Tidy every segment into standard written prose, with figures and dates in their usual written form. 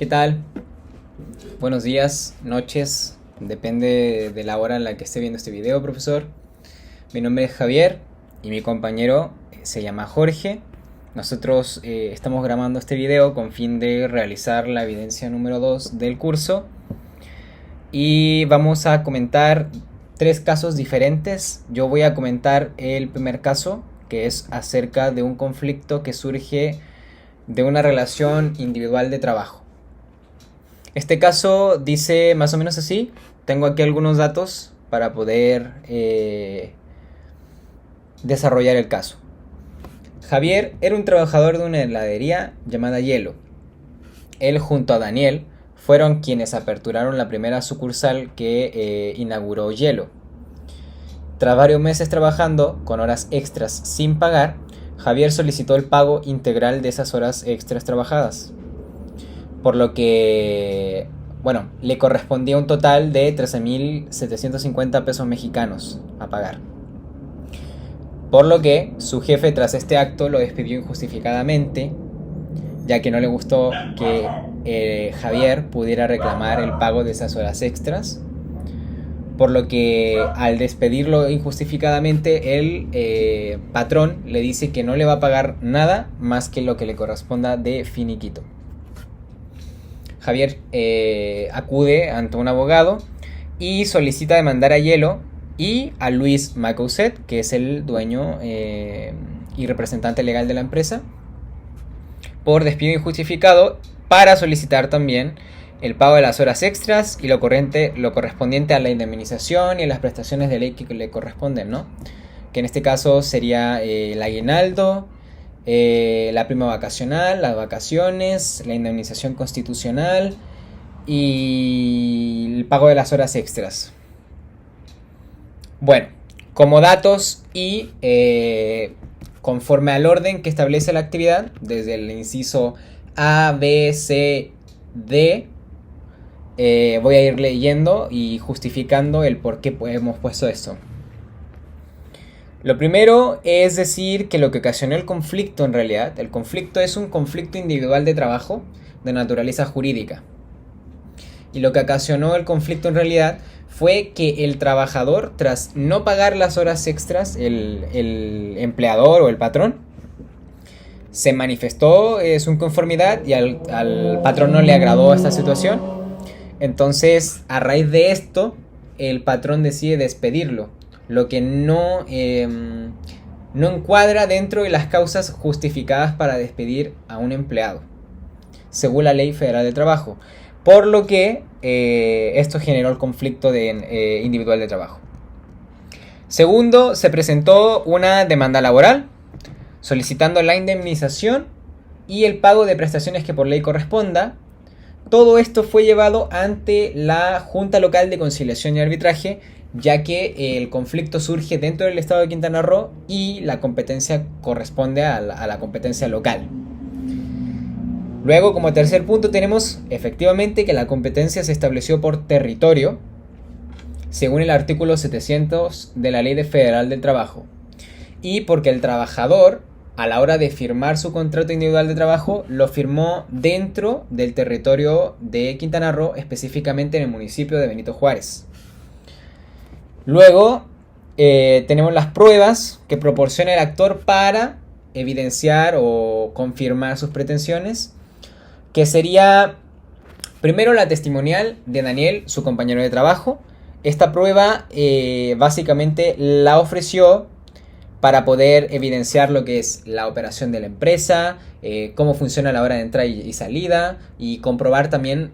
¿Qué tal? Buenos días, noches, depende de la hora en la que esté viendo este video, profesor. Mi nombre es Javier y mi compañero se llama Jorge. Nosotros estamos grabando este video con fin de realizar la evidencia número 2 del curso y vamos a comentar tres casos diferentes. Yo voy a comentar el primer caso, que es acerca de un conflicto que surge de una relación individual de trabajo. Este caso dice más o menos así. Tengo aquí algunos datos para poder desarrollar el caso. Javier era un trabajador de una heladería llamada Hielo. Él junto a Daniel fueron quienes aperturaron la primera sucursal que inauguró Hielo. Tras varios meses trabajando con horas extras sin pagar, Javier solicitó el pago integral de esas horas extras trabajadas, por lo que, le correspondía un total de 13.750 pesos mexicanos a pagar. Por lo que su jefe tras este acto lo despidió injustificadamente, ya que no le gustó que Javier pudiera reclamar el pago de esas horas extras. Por lo que al despedirlo injustificadamente, el patrón le dice que no le va a pagar nada más que lo que le corresponda de finiquito. Javier acude ante un abogado y solicita demandar a Hielo y a Luis Macouset, que es el dueño y representante legal de la empresa, por despido injustificado, para solicitar también el pago de las horas extras y lo correspondiente a la indemnización y a las prestaciones de ley que le corresponden, ¿no? Que en este caso sería el aguinaldo, la prima vacacional, las vacaciones, la indemnización constitucional y el pago de las horas extras. Bueno, como datos y conforme al orden que establece la actividad, desde el inciso A, B, C, D, voy a ir leyendo y justificando el por qué hemos puesto esto. Lo primero es decir que lo que ocasionó el conflicto, en realidad, el conflicto es un conflicto individual de trabajo de naturaleza jurídica. Y lo que ocasionó el conflicto en realidad fue que el trabajador, tras no pagar las horas extras, el empleador o el patrón, se manifestó su inconformidad y al patrón no le agradó esta situación. Entonces, a raíz de esto, el patrón decide despedirlo, lo que no encuadra dentro de las causas justificadas para despedir a un empleado, según la Ley Federal del Trabajo, por lo que esto generó el conflicto individual de trabajo. Segundo, se presentó una demanda laboral solicitando la indemnización y el pago de prestaciones que por ley corresponda. Todo esto fue llevado ante la Junta Local de Conciliación y Arbitraje, ya que el conflicto surge dentro del estado de Quintana Roo y la competencia corresponde a la competencia local. Luego, como tercer punto, tenemos efectivamente que la competencia se estableció por territorio, según el artículo 700 de la Ley Federal del Trabajo, y porque el trabajador, a la hora de firmar su contrato individual de trabajo, lo firmó dentro del territorio de Quintana Roo, específicamente en el municipio de Benito Juárez. Luego tenemos las pruebas que proporciona el actor para evidenciar o confirmar sus pretensiones, que sería primero la testimonial de Daniel, su compañero de trabajo. Esta prueba básicamente la ofreció para poder evidenciar lo que es la operación de la empresa, cómo funciona la hora de entrada y salida, y comprobar también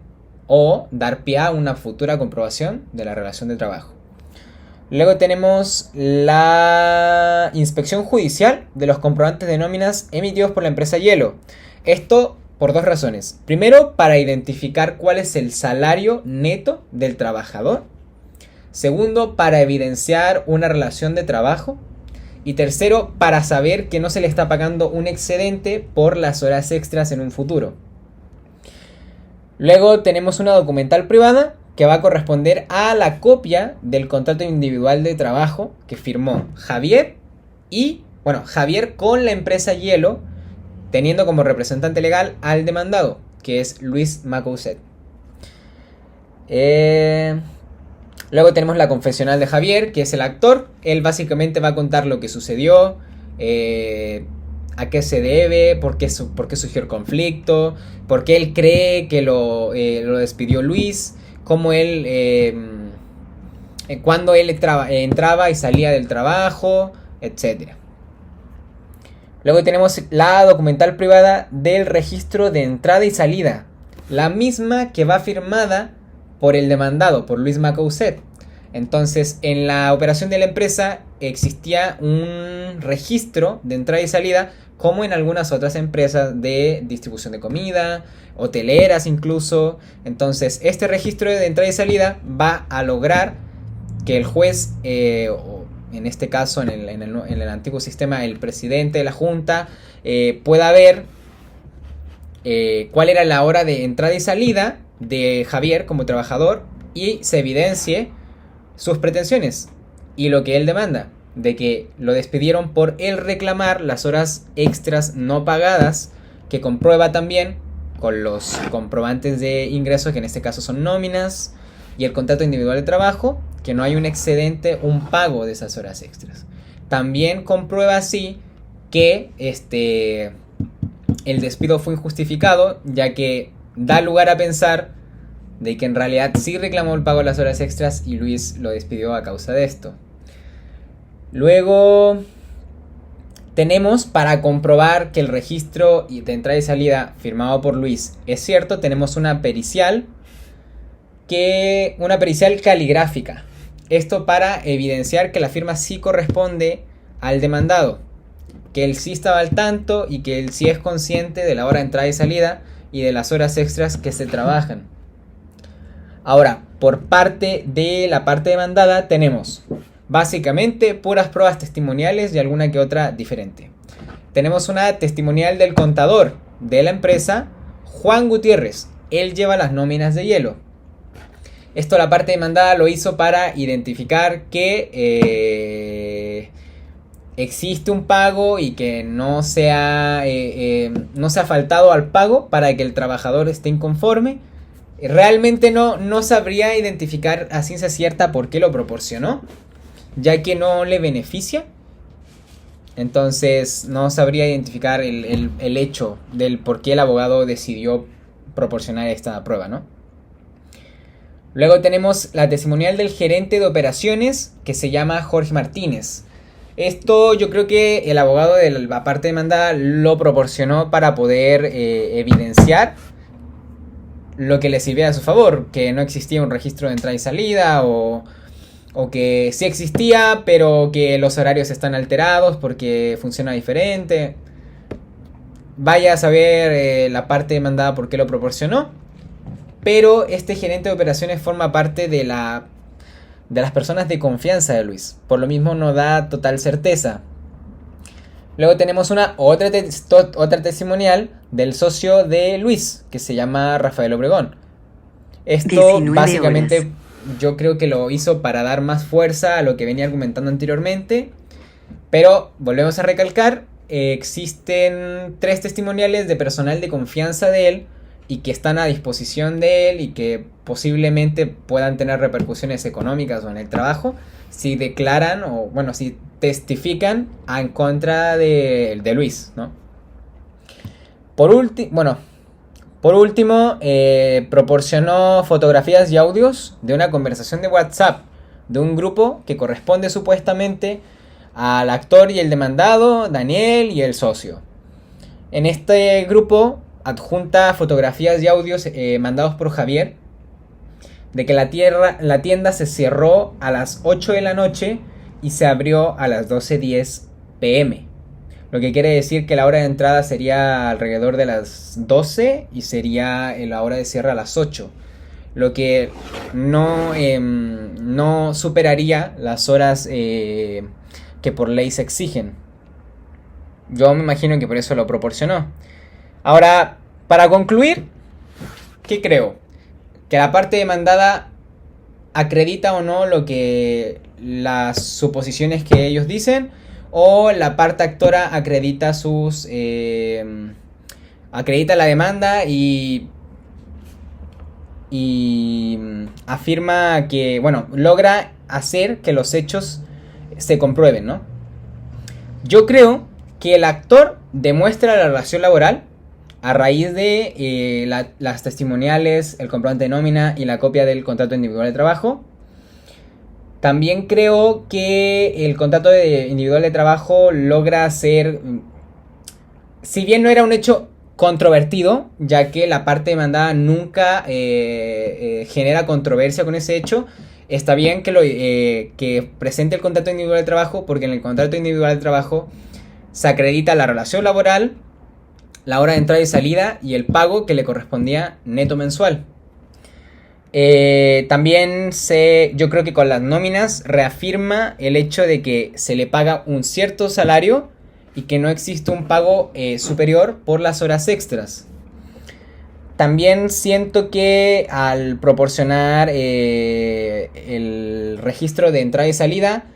o dar pie a una futura comprobación de la relación de trabajo. Luego tenemos la inspección judicial de los comprobantes de nóminas emitidos por la empresa Hielo. Esto por dos razones. Primero, para identificar cuál es el salario neto del trabajador. Segundo, para evidenciar una relación de trabajo. Y tercero, para saber que no se le está pagando un excedente por las horas extras en un futuro. Luego tenemos una documental privada que va a corresponder a la copia del contrato individual de trabajo que firmó Javier Javier con la empresa Hielo, teniendo como representante legal al demandado. que es Luis Macouzet. Luego tenemos la confesional de Javier, que es el actor. Él básicamente va a contar lo que sucedió, a qué se debe, por qué surgió el conflicto, por qué él cree que lo despidió Luis, cómo él, cuando él entraba y salía del trabajo, etc. Luego tenemos la documental privada del registro de entrada y salida, la misma que va firmada por el demandado, por Luis Macouzet. Entonces, en la operación de la empresa existía un registro de entrada y salida, como en algunas otras empresas de distribución de comida, hoteleras incluso. Entonces, este registro de entrada y salida va a lograr que el juez, o en este caso en el antiguo sistema, el presidente de la junta, pueda ver cuál era la hora de entrada y salida de Javier como trabajador y se evidencie sus pretensiones y lo que él demanda, de que lo despidieron por él reclamar las horas extras no pagadas, que comprueba también con los comprobantes de ingresos, que en este caso son nóminas, y el contrato individual de trabajo, que no hay un excedente, un pago de esas horas extras. También comprueba así que el despido fue injustificado, ya que da lugar a pensar de que en realidad sí reclamó el pago de las horas extras y Luis lo despidió a causa de esto. Luego tenemos, para comprobar que el registro de entrada y salida firmado por Luis es cierto, tenemos una pericial caligráfica. Esto para evidenciar que la firma sí corresponde al demandado, que él sí estaba al tanto y que él sí es consciente de la hora de entrada y salida y de las horas extras que se trabajan. Ahora, por parte de la parte demandada tenemos básicamente puras pruebas testimoniales y alguna que otra diferente. Tenemos una testimonial del contador de la empresa, Juan Gutiérrez. Él lleva las nóminas de hielo. Esto la parte demandada lo hizo para identificar que existe un pago y que no se ha faltado al pago para que el trabajador esté inconforme. Realmente no sabría identificar a ciencia cierta por qué lo proporcionó, ya que no le beneficia. Entonces no sabría identificar el hecho del por qué el abogado decidió proporcionar esta prueba, ¿no? Luego tenemos la testimonial del gerente de operaciones, que se llama Jorge Martínez. Esto yo creo que el abogado de la parte demandada lo proporcionó para poder evidenciar lo que le sirviera a su favor, que no existía un registro de entrada y salida, o que sí existía, pero que los horarios están alterados porque funciona diferente. Vaya a saber la parte demandada por qué lo proporcionó. Pero este gerente de operaciones forma parte de las personas de confianza de Luis. Por lo mismo no da total certeza. Luego tenemos otra testimonial del socio de Luis, que se llama Rafael Obregón. Esto básicamente horas. Yo creo que lo hizo para dar más fuerza a lo que venía argumentando anteriormente. Pero volvemos a recalcar, existen 3 testimoniales de personal de confianza de él y que están a disposición de él y que posiblemente puedan tener repercusiones económicas o en el trabajo si declaran si testifican en contra de Luis, ¿no? Por último, proporcionó fotografías y audios de una conversación de WhatsApp de un grupo que corresponde supuestamente al actor y el demandado, Daniel y el socio. En este grupo adjunta fotografías y audios mandados por Javier de que la tienda se cerró a las 8 de la noche y se abrió a las 12:10 p.m. Lo que quiere decir que la hora de entrada sería alrededor de las 12 y sería la hora de cierre a las 8. Lo que no superaría las horas que por ley se exigen. Yo me imagino que por eso lo proporcionó. Ahora, para concluir, ¿qué creo? Que la parte demandada acredita o no las suposiciones que ellos dicen, o la parte actora acredita la demanda y y afirma que, bueno, logra hacer que los hechos se comprueben, ¿no? Yo creo que el actor demuestra la relación laboral a raíz de las testimoniales, el comprobante de nómina y la copia del contrato individual de trabajo. También creo que el contrato individual de trabajo logra ser, si bien no era un hecho controvertido, ya que la parte demandada nunca genera controversia con ese hecho, está bien que presente el contrato individual de trabajo, porque en el contrato individual de trabajo se acredita la relación laboral, la hora de entrada y salida y el pago que le correspondía neto mensual. Yo creo que con las nóminas reafirma el hecho de que se le paga un cierto salario y que no existe un pago superior por las horas extras. También siento que al proporcionar el registro de entrada y salida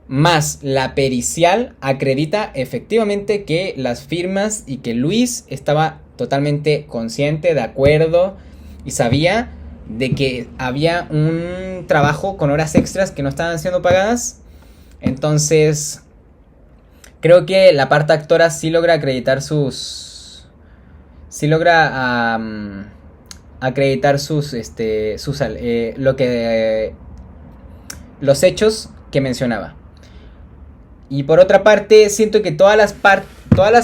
más la pericial acredita efectivamente que las firmas y que Luis estaba totalmente consciente, de acuerdo y sabía de que había un trabajo con horas extras que no estaban siendo pagadas. Entonces, creo que la parte actora sí logra acreditar sí logra acreditar los hechos que mencionaba. Y por otra parte, siento que todas las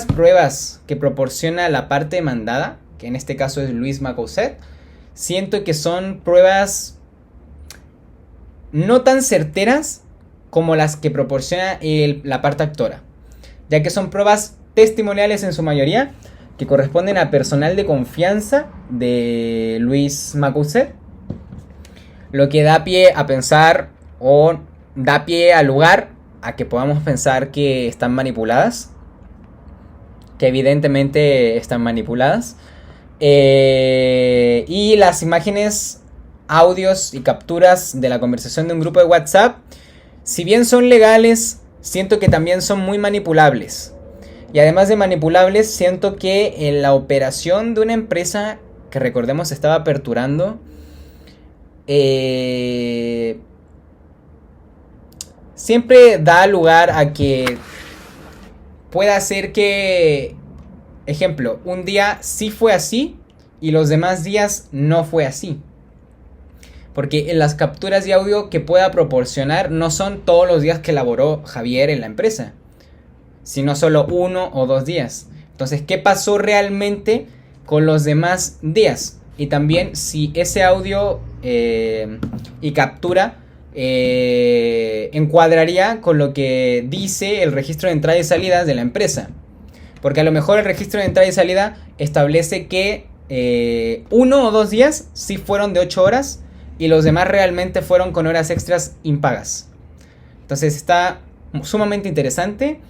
pruebas que proporciona la parte demandada, que en este caso es Luis Macoset, siento que son pruebas no tan certeras como las que proporciona la parte actora, ya que son pruebas testimoniales en su mayoría, que corresponden a personal de confianza de Luis Macoset, lo que da pie a pensar o da pie al lugar a que podamos pensar que están manipuladas, que evidentemente están manipuladas. Y las imágenes, audios y capturas de la conversación de un grupo de WhatsApp, si bien son legales, siento que también son muy manipulables. Y además de manipulables, siento que en la operación de una empresa que, recordemos, estaba aperturando, siempre da lugar a que pueda ser que, ejemplo, un día sí fue así y los demás días no fue así. Porque en las capturas de audio que pueda proporcionar no son todos los días que laboró Javier en la empresa, sino solo 1 o 2 días. Entonces, ¿qué pasó realmente con los demás días? Y también si ese audio y captura encuadraría con lo que dice el registro de entrada y salidas de la empresa. Porque a lo mejor el registro de entrada y salida establece que 1 o 2 días sí fueron de 8 horas y los demás realmente fueron con horas extras impagas. Entonces está sumamente interesante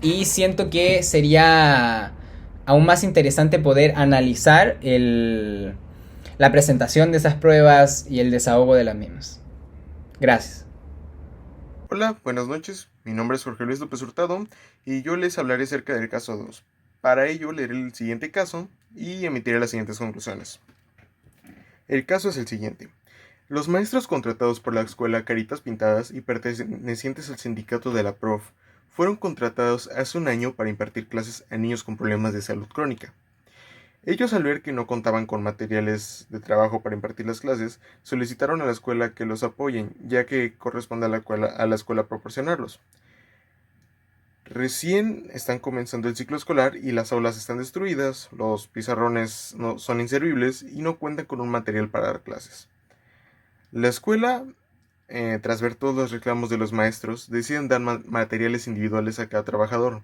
y siento que sería aún más interesante poder analizar la presentación de esas pruebas y el desahogo de las mismas. Gracias. Hola, buenas noches. Mi nombre es Jorge Luis López Hurtado y yo les hablaré acerca del caso 2. Para ello leeré el siguiente caso y emitiré las siguientes conclusiones. El caso es el siguiente. Los maestros contratados por la escuela Caritas Pintadas y pertenecientes al sindicato de la Prof fueron contratados hace un año para impartir clases a niños con problemas de salud crónica. Ellos, al ver que no contaban con materiales de trabajo para impartir las clases, solicitaron a la escuela que los apoyen, ya que corresponde a la escuela proporcionarlos. Recién están comenzando el ciclo escolar y las aulas están destruidas, los pizarrones no son inservibles y no cuentan con un material para dar clases. La escuela, tras ver todos los reclamos de los maestros, deciden dar materiales individuales a cada trabajador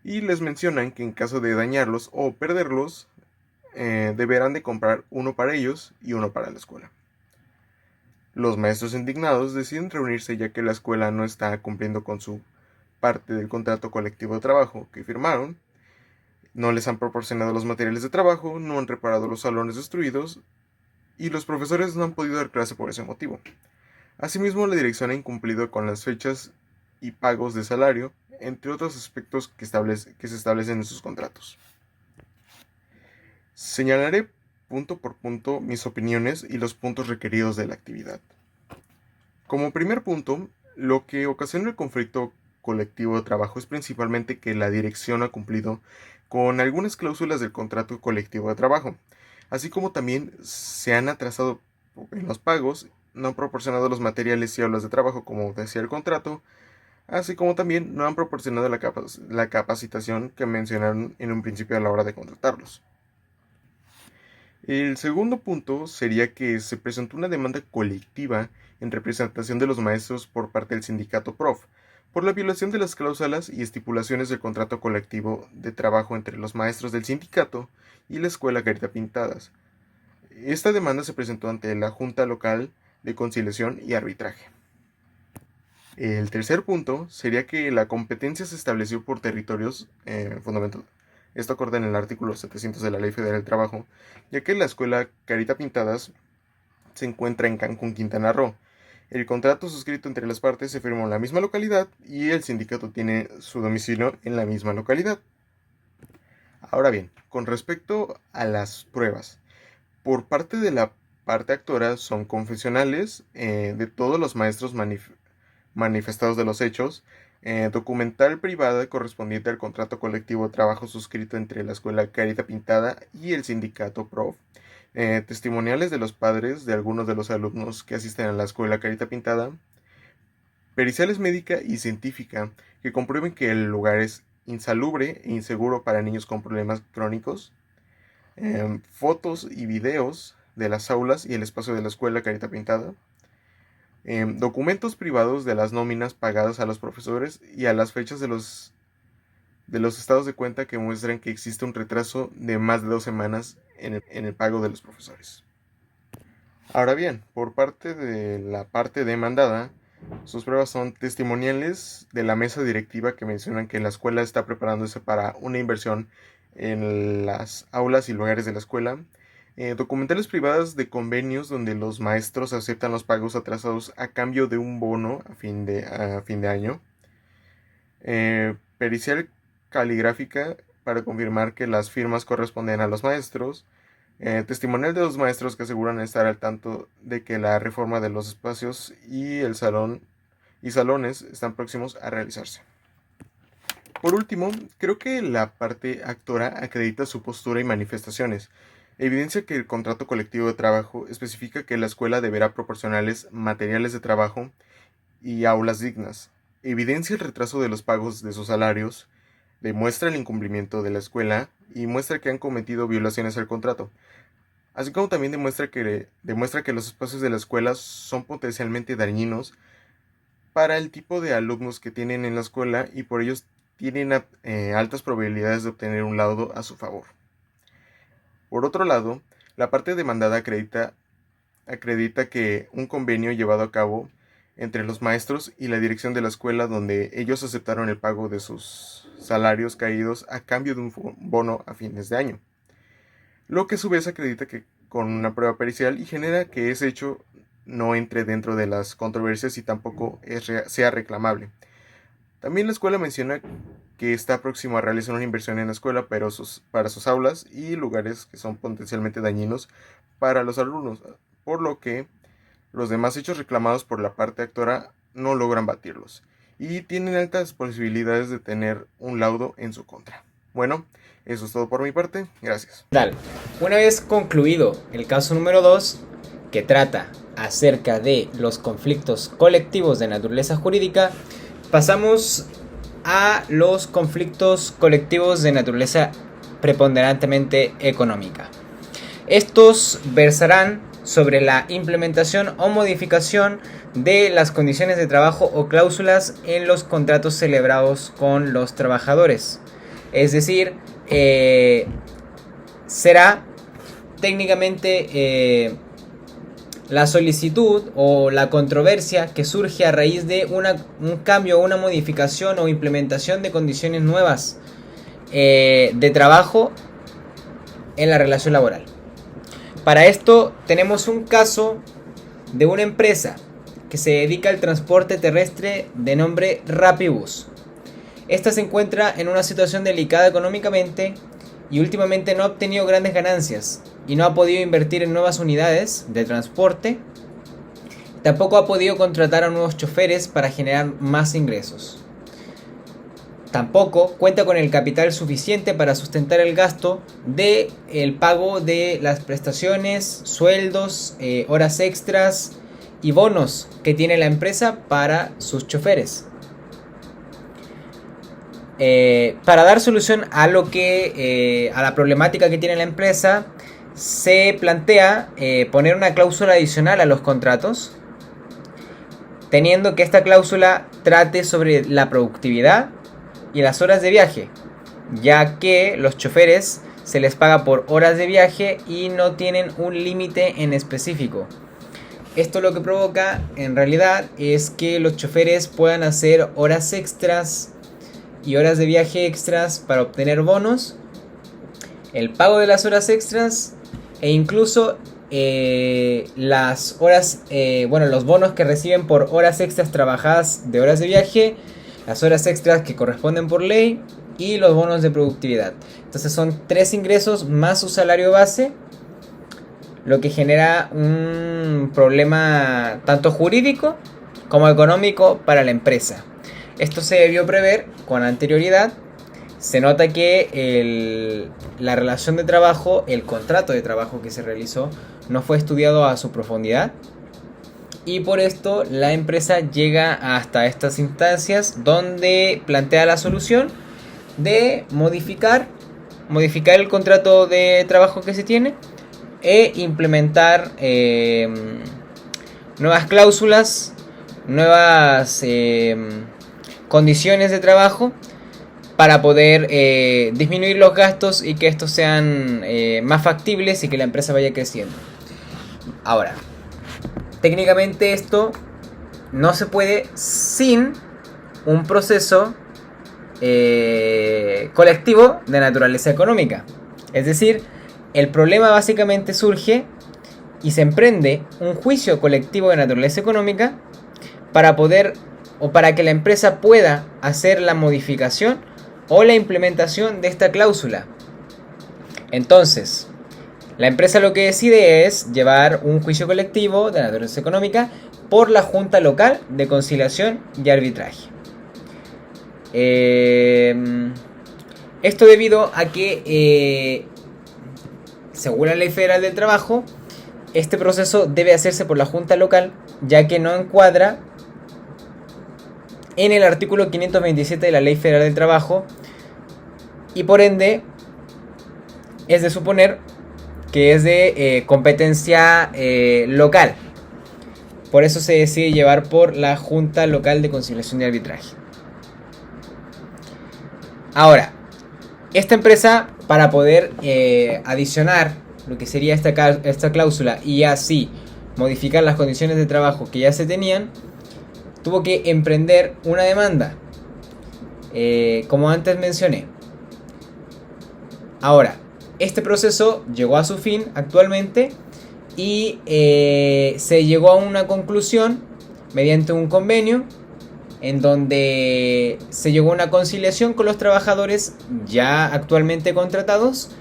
y les mencionan que en caso de dañarlos o perderlos, deberán de comprar uno para ellos y uno para la escuela. Los maestros indignados deciden reunirse ya que la escuela no está cumpliendo con su parte del contrato colectivo de trabajo que firmaron, no les han proporcionado los materiales de trabajo, no han reparado los salones destruidos y los profesores no han podido dar clase por ese motivo. Asimismo, la dirección ha incumplido con las fechas y pagos de salario, entre otros aspectos que se establecen en sus contratos. Señalaré punto por punto mis opiniones y los puntos requeridos de la actividad. Como primer punto, lo que ocasiona el conflicto colectivo de trabajo es principalmente que la dirección ha cumplido con algunas cláusulas del contrato colectivo de trabajo, así como también se han atrasado en los pagos, no han proporcionado los materiales y aulas de trabajo como decía el contrato, así como también no han proporcionado la capacitación que mencionaron en un principio a la hora de contratarlos. El segundo punto sería que se presentó una demanda colectiva en representación de los maestros por parte del sindicato PROF, por la violación de las cláusulas y estipulaciones del contrato colectivo de trabajo entre los maestros del sindicato y la escuela Carita Pintadas. Esta demanda se presentó ante la Junta Local de Conciliación y Arbitraje. El tercer punto sería que la competencia se estableció por territorios fundamentales. Esto acorde en el artículo 700 de la Ley Federal del Trabajo, ya que la escuela Carita Pintadas se encuentra en Cancún, Quintana Roo. El contrato suscrito entre las partes se firmó en la misma localidad y el sindicato tiene su domicilio en la misma localidad. Ahora bien, con respecto a las pruebas, por parte de la parte actora son confesionales de todos los maestros manifestados de los hechos, documental privada correspondiente al contrato colectivo de trabajo suscrito entre la escuela Carita Pintada y el sindicato PROF, testimoniales de los padres de algunos de los alumnos que asisten a la escuela Carita Pintada, periciales médica y científica que comprueben que el lugar es insalubre e inseguro para niños con problemas crónicos, fotos y videos de las aulas y el espacio de la escuela Carita Pintada, documentos privados de las nóminas pagadas a los profesores y a las fechas de los estados de cuenta que muestran que existe un retraso de más de 2 semanas en el pago de los profesores. Ahora bien, por parte de la parte demandada, sus pruebas son testimoniales de la mesa directiva que mencionan que la escuela está preparándose para una inversión en las aulas y lugares de la escuela, documentales privadas de convenios donde los maestros aceptan los pagos atrasados a cambio de un bono a fin de año, pericial caligráfica para confirmar que las firmas corresponden a los maestros, testimonial de los maestros que aseguran estar al tanto de que la reforma de los espacios y salones están próximos a realizarse. Por último, creo que la parte actora acredita su postura y manifestaciones. Evidencia que el contrato colectivo de trabajo especifica que la escuela deberá proporcionarles materiales de trabajo y aulas dignas. Evidencia el retraso de los pagos de sus salarios, demuestra el incumplimiento de la escuela y muestra que han cometido violaciones al contrato. Así como también demuestra que los espacios de la escuela son potencialmente dañinos para el tipo de alumnos que tienen en la escuela y por ellos tienen altas probabilidades de obtener un laudo a su favor. Por otro lado, la parte demandada acredita que un convenio llevado a cabo entre los maestros y la dirección de la escuela donde ellos aceptaron el pago de sus salarios caídos a cambio de un bono a fines de año, lo que a su vez acredita que con una prueba pericial y genera que ese hecho no entre dentro de las controversias y tampoco sea reclamable. También la escuela menciona que está próximo a realizar una inversión en la escuela para sus aulas y lugares que son potencialmente dañinos para los alumnos, por lo que los demás hechos reclamados por la parte actora no logran batirlos y tienen altas posibilidades de tener un laudo en su contra. Bueno, eso es todo por mi parte, gracias. Una vez concluido el caso número 2, que trata acerca de los conflictos colectivos de naturaleza jurídica, pasamos a los conflictos colectivos de naturaleza preponderantemente económica. Estos versarán sobre la implementación o modificación de las condiciones de trabajo o cláusulas en los contratos celebrados con los trabajadores. Es decir, será técnicamente la solicitud o la controversia que surge a raíz de un cambio, una modificación o implementación de condiciones nuevas de trabajo en la relación laboral. Para esto tenemos un caso de una empresa que se dedica al transporte terrestre de nombre Rapibus. Esta se encuentra en una situación delicada económicamente y últimamente no ha obtenido grandes ganancias, y no ha podido invertir en nuevas unidades de transporte. Tampoco ha podido contratar a nuevos choferes para generar más ingresos. Tampoco cuenta con el capital suficiente para sustentar el gasto de el pago de las prestaciones, sueldos, horas extras y bonos que tiene la empresa para sus choferes. Para dar solución a a la problemática que tiene la empresa, se plantea poner una cláusula adicional a los contratos, teniendo que esta cláusula trate sobre la productividad y las horas de viaje, ya que los choferes se les paga por horas de viaje y no tienen un límite en específico. Esto lo que provoca en realidad es que los choferes puedan hacer horas extras y horas de viaje extras para obtener bonos, el pago de las horas extras e incluso las horas, los bonos que reciben por horas extras trabajadas de horas de viaje, las horas extras que corresponden por ley y los bonos de productividad. Entonces son 3 ingresos más su salario base, lo que genera un problema tanto jurídico como económico para la empresa. Esto se debió prever con anterioridad. Se nota que la relación de trabajo, el contrato de trabajo que se realizó, no fue estudiado a su profundidad. Y por esto la empresa llega hasta estas instancias donde plantea la solución de modificar el contrato de trabajo que se tiene e implementar nuevas cláusulas, nuevas condiciones de trabajo para poder disminuir los gastos y que estos sean más factibles y que la empresa vaya creciendo. Ahora, técnicamente esto no se puede sin un proceso colectivo de naturaleza económica. Es decir, el problema básicamente surge y se emprende un juicio colectivo de naturaleza económica para que la empresa pueda hacer la modificación o la implementación de esta cláusula. Entonces, la empresa lo que decide es llevar un juicio colectivo de naturaleza económica por la Junta Local de Conciliación y Arbitraje. Esto debido a que, según la Ley Federal del Trabajo, este proceso debe hacerse por la Junta Local, ya que no encuadra en el artículo 527 de la Ley Federal del Trabajo y por ende es de suponer que es de competencia local. Por eso se decide llevar por la Junta Local de Conciliación y Arbitraje. Ahora, esta empresa, para poder adicionar lo que sería esta cláusula y así modificar las condiciones de trabajo que ya se tenían, tuvo que emprender una demanda, como antes mencioné. Ahora, este proceso llegó a su fin actualmente y se llegó a una conclusión mediante un convenio en donde se llegó a una conciliación con los trabajadores ya actualmente contratados,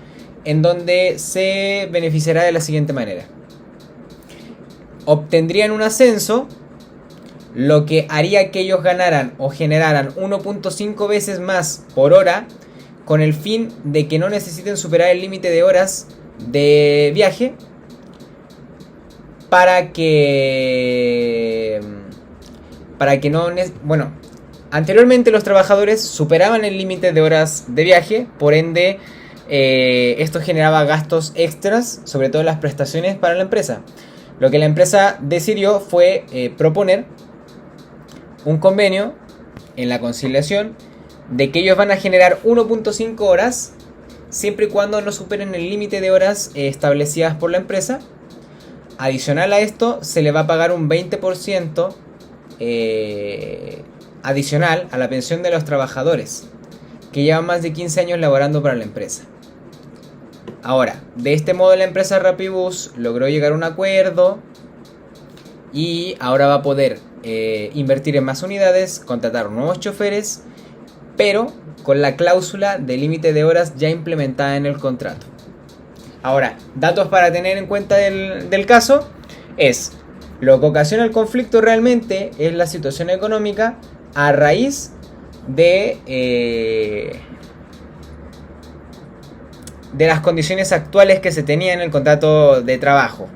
en donde se beneficiará de la siguiente manera. Obtendrían un ascenso, lo que haría que ellos ganaran o generaran 1.5 veces más por hora, con el fin de que no necesiten superar el límite de horas de viaje para que no... Bueno, anteriormente los trabajadores superaban el límite de horas de viaje, por ende esto generaba gastos extras, sobre todo las prestaciones para la empresa. Lo que la empresa decidió fue proponer un convenio en la conciliación de que ellos van a generar 1.5 horas siempre y cuando no superen el límite de horas establecidas por la empresa. Adicional a esto, se le va a pagar un 20% adicional a la pensión de los trabajadores que llevan más de 15 años laborando para la empresa. Ahora, de este modo la empresa Rapibus logró llegar a un acuerdo y ahora va a poder invertir en más unidades, contratar nuevos choferes, pero con la cláusula de límite de horas ya implementada en el contrato. Ahora, datos para tener en cuenta del caso es lo que ocasiona el conflicto realmente es la situación económica a raíz de las condiciones actuales que se tenía en el contrato de trabajo.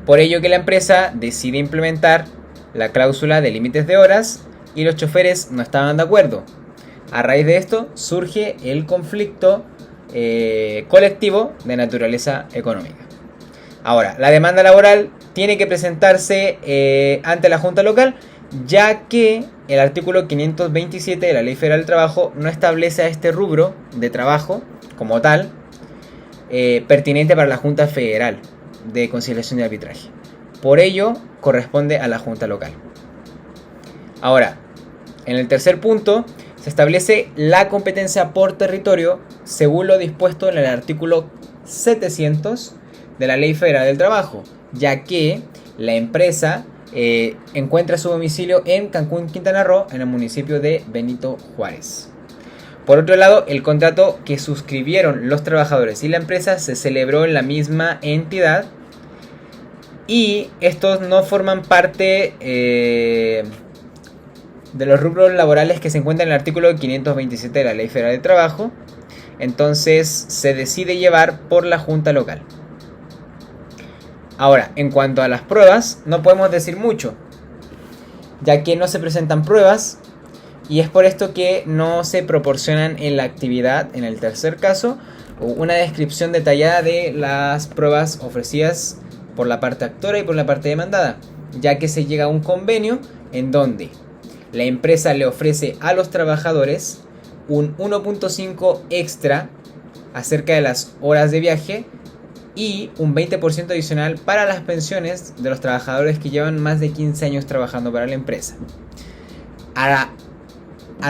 Por ello que la empresa decide implementar la cláusula de límites de horas y los choferes no estaban de acuerdo. A raíz de esto surge el conflicto colectivo de naturaleza económica. Ahora, la demanda laboral tiene que presentarse ante la Junta Local, ya que el artículo 527 de la Ley Federal del Trabajo no establece a este rubro de trabajo como tal pertinente para la Junta Federal de Conciliación y Arbitraje. Por ello, corresponde a la Junta Local. Ahora, en el tercer punto, se establece la competencia por territorio según lo dispuesto en el artículo 700 de la Ley Federal del Trabajo, ya que la empresa encuentra su domicilio en Cancún, Quintana Roo, en el municipio de Benito Juárez. Por otro lado, el contrato que suscribieron los trabajadores y la empresa se celebró en la misma entidad y estos no forman parte de los rubros laborales que se encuentran en el artículo 527 de la Ley Federal del Trabajo. Entonces se decide llevar por la Junta Local. Ahora, en cuanto a las pruebas, no podemos decir mucho, ya que no se presentan pruebas y es por esto que no se proporcionan en la actividad, en el tercer caso, una descripción detallada de las pruebas ofrecidas por la parte actora y por la parte demandada, ya que se llega a un convenio en donde la empresa le ofrece a los trabajadores un 1.5 extra acerca de las horas de viaje y un 20% adicional para las pensiones de los trabajadores que llevan más de 15 años trabajando para la empresa. A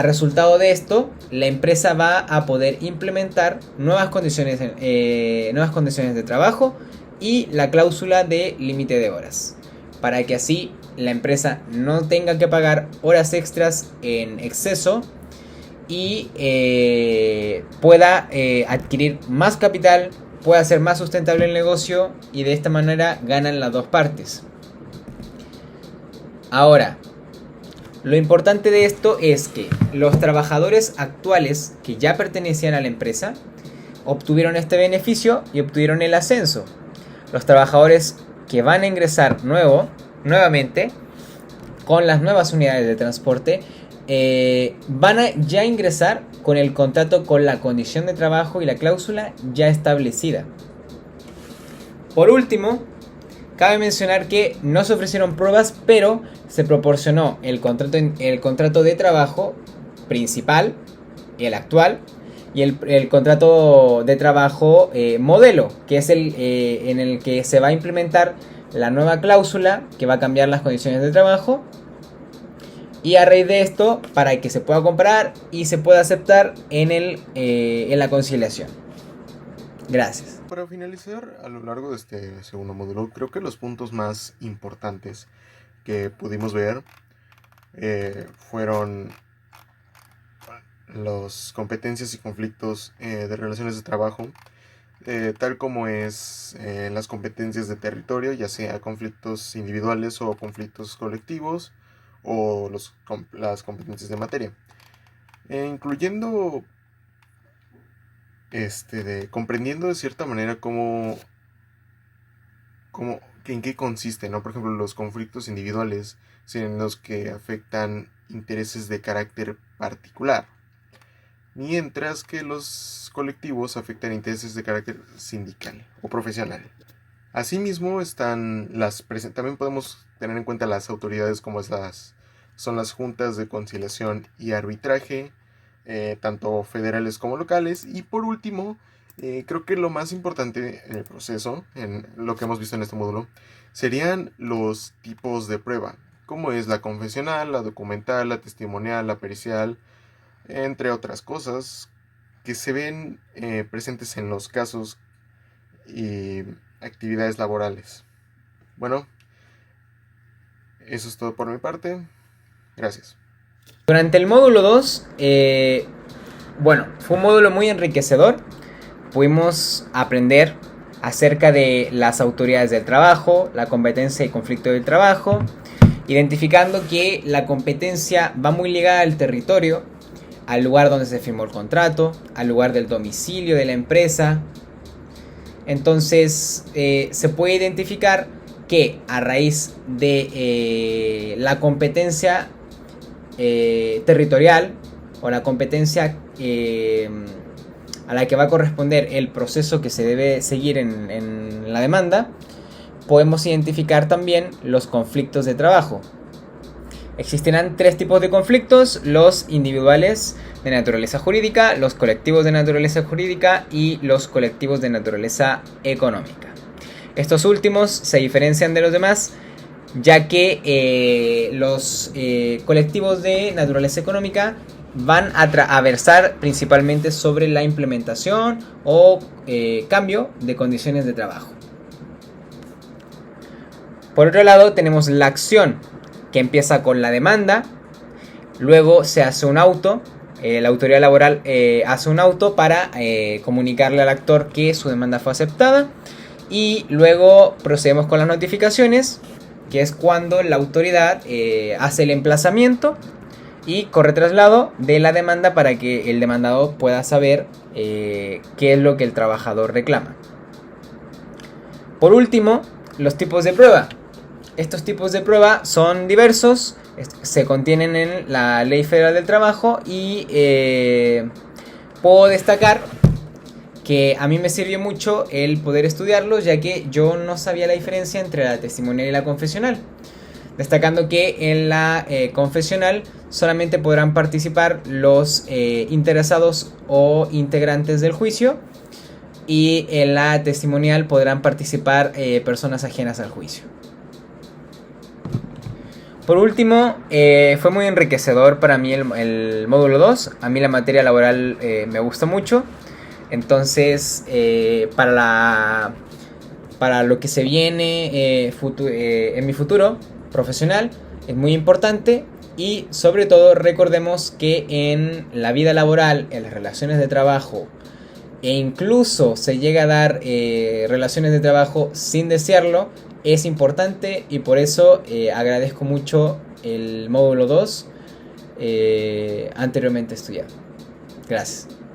resultado de esto, la empresa va a poder implementar nuevas condiciones de trabajo y la cláusula de límite de horas, para que así la empresa no tenga que pagar horas extras en exceso y pueda adquirir más capital, pueda hacer más sustentable el negocio y de esta manera ganan las dos partes. Ahora, lo importante de esto es que los trabajadores actuales que ya pertenecían a la empresa obtuvieron este beneficio y obtuvieron el ascenso. Los trabajadores que van a ingresar nuevamente con las nuevas unidades de transporte van a ya ingresar con el contrato con la condición de trabajo y la cláusula ya establecida. Por último, cabe mencionar que no se ofrecieron pruebas, pero se proporcionó el contrato de trabajo principal, el actual, y el contrato de trabajo modelo, que es el en el que se va a implementar la nueva cláusula que va a cambiar las condiciones de trabajo. Y a raíz de esto, para que se pueda comparar y se pueda aceptar en la conciliación. Gracias. Para finalizar, a lo largo de este segundo módulo, creo que los puntos más importantes que pudimos ver fueron las competencias y conflictos de relaciones de trabajo, tal como es las competencias de territorio, ya sea conflictos individuales o conflictos colectivos, o las competencias de materia, incluyendo comprendiendo de cierta manera en qué consiste, ¿no? Por ejemplo, los conflictos individuales en los que afectan intereses de carácter particular, mientras que los colectivos afectan intereses de carácter sindical o profesional. Asimismo, también podemos tener en cuenta las autoridades como son las juntas de conciliación y arbitraje, tanto federales como locales. Y por último, creo que lo más importante en el proceso, en lo que hemos visto en este módulo, serían los tipos de prueba, como es la confesional, la documental, la testimonial, la pericial, entre otras cosas que se ven presentes en los casos y actividades laborales. Bueno, eso es todo por mi parte. Gracias. Durante el módulo 2, fue un módulo muy enriquecedor, pudimos aprender acerca de las autoridades del trabajo, la competencia y conflicto del trabajo, identificando que la competencia va muy ligada al territorio, al lugar donde se firmó el contrato, al lugar del domicilio de la empresa. Entonces se puede identificar que a raíz de la competencia territorial o la competencia a la que va a corresponder el proceso que se debe seguir en la demanda, podemos identificar también los conflictos de trabajo. Existirán 3 tipos de conflictos: los individuales de naturaleza jurídica, los colectivos de naturaleza jurídica y los colectivos de naturaleza económica. Estos últimos se diferencian de los demás ya que los colectivos de naturaleza económica van a versar principalmente sobre la implementación o cambio de condiciones de trabajo. Por otro lado, tenemos la acción, que empieza con la demanda, luego se hace un auto, la autoridad laboral hace un auto para comunicarle al actor que su demanda fue aceptada, y luego procedemos con las notificaciones, que es cuando la autoridad hace el emplazamiento y corre traslado de la demanda para que el demandado pueda saber qué es lo que el trabajador reclama. Por último, los tipos de prueba. Estos tipos de prueba son diversos, se contienen en la Ley Federal del Trabajo y puedo destacar que a mí me sirvió mucho el poder estudiarlos, ya que yo no sabía la diferencia entre la testimonial y la confesional. Destacando que en la confesional solamente podrán participar los interesados o integrantes del juicio, y en la testimonial podrán participar personas ajenas al juicio. Por último, fue muy enriquecedor para mí el módulo 2. A mí la materia laboral me gustó mucho. Entonces, para lo que se viene en mi futuro profesional, es muy importante. Y sobre todo recordemos que en la vida laboral, en las relaciones de trabajo, e incluso se llega a dar relaciones de trabajo sin desearlo, es importante, y por eso agradezco mucho el módulo 2 anteriormente estudiado. Gracias.